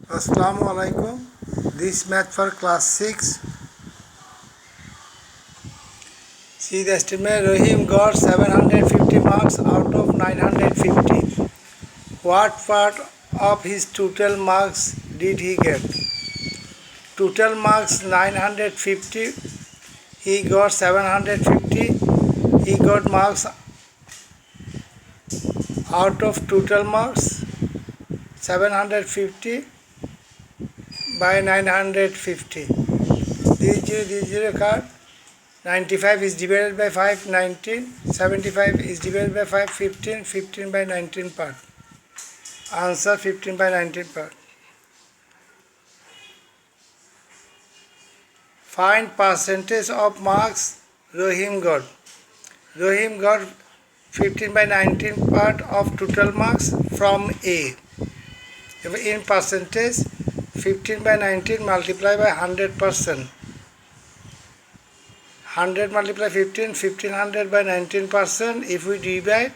Assalamu alaikum. This math for class 6. See the estimate. Rahim got 750 marks out of 950. What part of his total marks did he get? Total marks 950. He got 750. He got marks out of total marks 750 by 950. This zero card. 95 is divided by 5, 19. 75 is divided by 5, 15. 15 by 19 part. Answer 15 by 19 part. Find percentage of marks Rahim got. Rahim got 15 by 19 part of total marks from A. In percentage, 15 by 19 multiplied by 100%. 100 multiply 15, 1500 by 19%. If we divide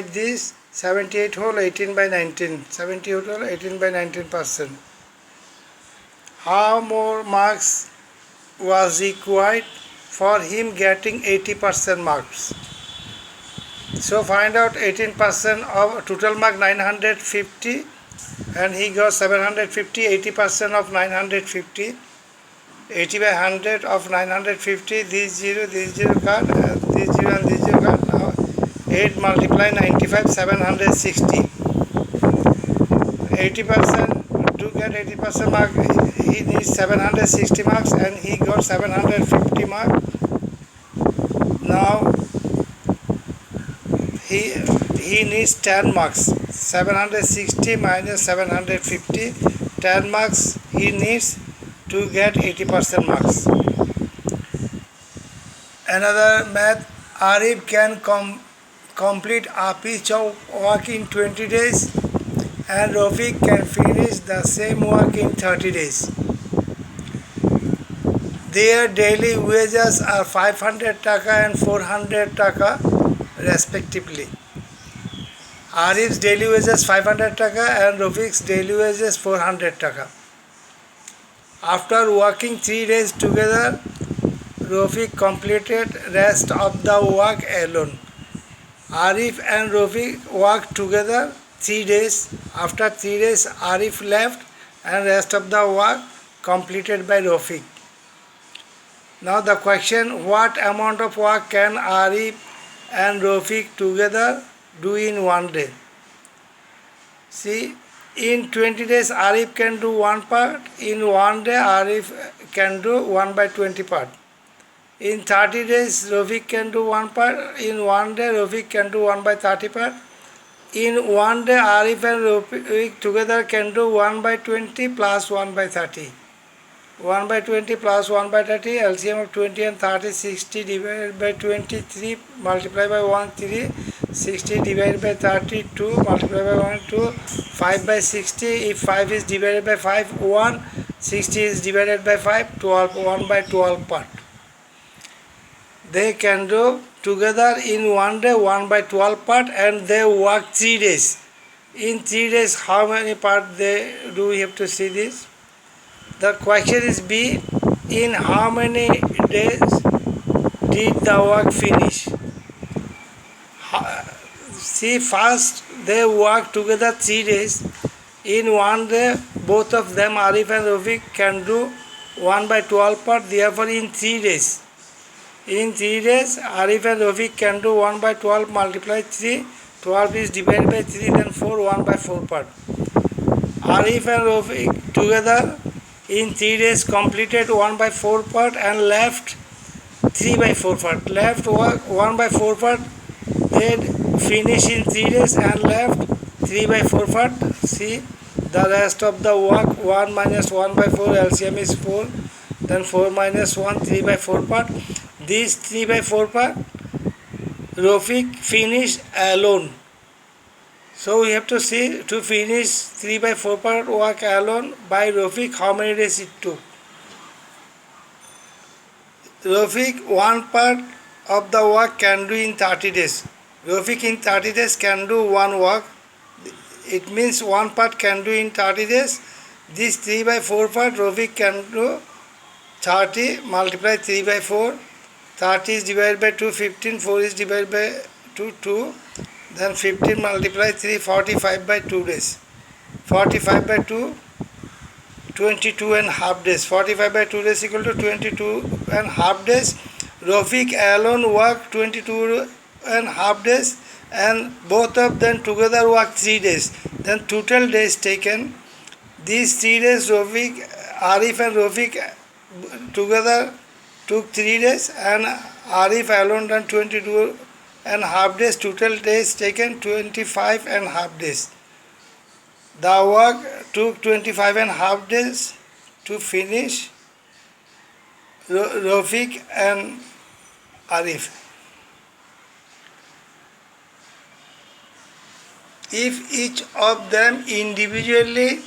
this, 78 whole 18 by 19. 78 whole 18 by 19%. How more marks was required for him getting 80% marks? So find out 18% of total mark 950 and he got 750, 80% of 950. 80 by 100 of 950, this 0 card, this 0 and this 0 card. Now 8 multiply 95, 760. 80%, to get 80% mark, he needs 760 marks and he got 750 marks. Now he needs 10 marks. 760 minus 750, 10 marks he needs to get 80% marks. Another math, Arif can complete a piece of work in 20 days and Rafiq can finish the same work in 30 days. Their daily wages are 500 taka and 400 taka respectively. Arif's daily wages 500 taka and Rafiq's daily wages 400 taka. After working 3 days together, Rafiq completed rest of the work alone. Arif and Rafiq worked together 3 days. After 3 days, Arif left and rest of the work completed by Rafiq. Now the question, what amount of work can Arif and Rafiq together do in one day? See, in 20 days Arif can do one part, in one day Arif can do 1 by 20 part. In 30 days Rafiq can do one part, in one day Rafiq can do 1 by 30 part. In one day Arif and Rafiq together can do 1 by 20 plus 1 by 30. 1 by 20 plus 1 by 30, LCM of 20 and 30, 60 divided by 23 multiplied by 1, 3, 60 divided by 32 multiplied by 1, 2, 5 by 60, if 5 is divided by 5, 1, 60 is divided by 5, 12, 1 by 12 part. They can do together in one day 1 by 12 part and they work 3 days. In 3 days how many part they do, we have to see this. The question is B, in how many days did the work finish? See, first they work together 3 days. In one day, both of them, Arif and Rafiq, can do 1 by 12 part. Therefore, in 3 days, Arif and Rafiq can do 1 by 12 multiply 3. 12 is divided by 3, then 4, 1 by 4 part. Arif and Rafiq together in 3 days completed 1 by 4 part and left 3 by 4 part. Left work 1 by 4 part, they finish in 3 days and left 3 by 4 part. See, the rest of the work 1 minus 1 by 4, LCM is 4, then 4 minus 1, 3 by 4 part. This 3 by 4 part, Rafiq finished alone. So we have to see, to finish 3 by 4 part work alone by Rafiq, how many days it took. Rafiq one part of the work can do in 30 days. Rafiq in 30 days can do one work. it means one part can do in 30 days. This 3 by 4 part Rofik can do 30 multiply 3 by 4. 30 is divided by 2, 15, 4 is divided by 2, 2. Then 15 multiply 3, 45 by 2 days. 45 by 2, 22 and half days. 45 by 2 days equal to 22 and half days. Rofik alone worked 22 and half days, and both of them together worked 3 days. Then total days taken. These 3 days Arif and Rofik together took 3 days, and Arif alone done 22 and half days. Total days taken 25 and half days. The work took 25 and half days to finish. Rofik and Arif. If each of them individually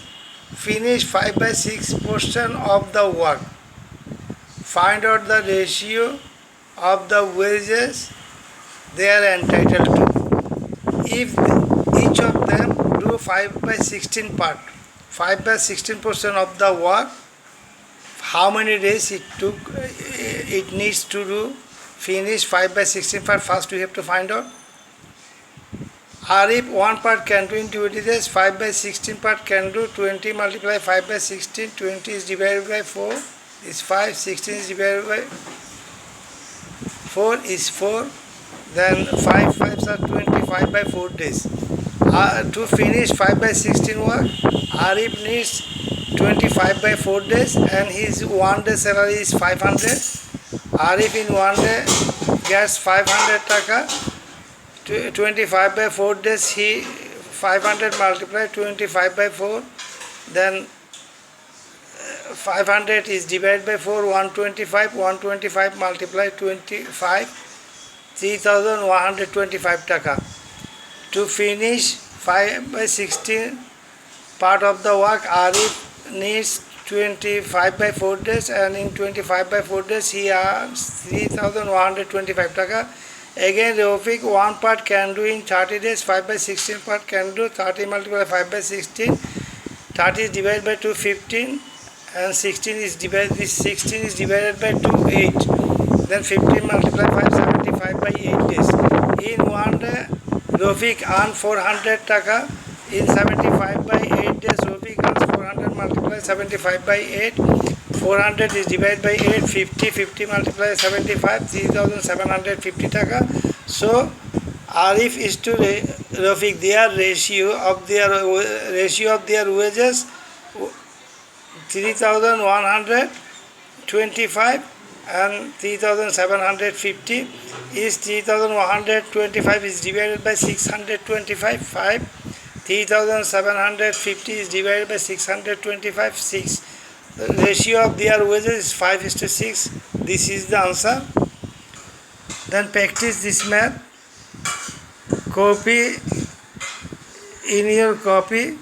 finish 5 by 6 portion of the work, find out the ratio of the wages they are entitled to. If each of them do 5 by 16 part, 5 by 16 portion of the work, how many days it needs to do finish 5 by 16 part? First we have to find out. Arif one part can do in 20 days, 5 by 16 part can do 20 multiply 5 by 16, 20 is divided by 4 is 5, 16 is divided by 4 is 4, then 5 5s are 25 by 4 days. To finish 5 by 16 work, Arif needs 25 by 4 days, and his 1 day salary is 500. Arif in 1 day gets 500 taka. 25 by 4 days, he 500 multiplied 25 by 4, then 500 is divided by 4, 125 multiplied 25, 3125 taka. To finish 5 by 16 part of the work, Arif needs 25 by 4 days, and in 25 by 4 days he earns 3125 taka. Again, Rofik one part can do in 30 days, 5 by 16 part can do 30 multiplied 5 by 16, 30 is divided by 2, 15, and 16 is divided by 2, 8. Then 15 multiplied 5, 75 by 8 days. In 1 day, Rofik earned 400 taka. In 75 by 8 days, Rofik earns 400 multiplied 75 by 8. 400 is divided by 8, 50 multiplied 75, 3750 taka. So Arif is to Rofik, their ratio of their wages 3125 and 3750 is 3125 is divided by 625, 5. 3750 is divided by 625, 6. The ratio of their wages is 5:6. This is the answer. Then practice this math. Copy in your copy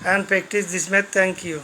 and practice this math. Thank you.